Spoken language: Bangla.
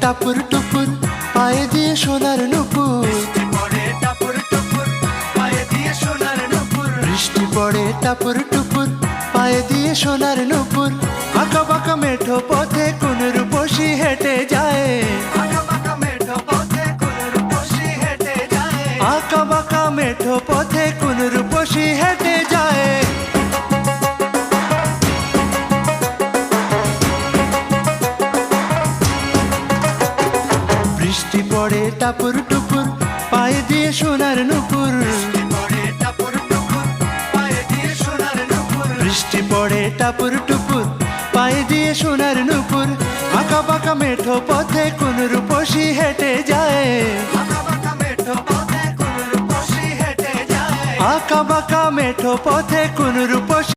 টাপুর টুপুর পায়ে দিয়ে সোনার নুপুর, বৃষ্টি পড়ে টাপুর টুপুর পায়ে দিয়ে সোনার নুপুর। আঁকা বাঁকা মেঠো পথে কোন রূপসী হেঁটে যায়, আঁকা বাঁকা মেঠো পথে কোন রূপসী হেঁটে যায়। বৃষ্টি পড়ে টাপুর টুপুর পায়ে দিয়ে সোনার নুপুর, বৃষ্টি পড়ে টাপুর টুপুর পায়ে দিয়ে সোনার নুপুর। আঁকা বাঁকা মেঠো পথে কোন রূপসী হেঁটে যায়, আঁকা বাঁকা মেঠো পথে কোন রূপসী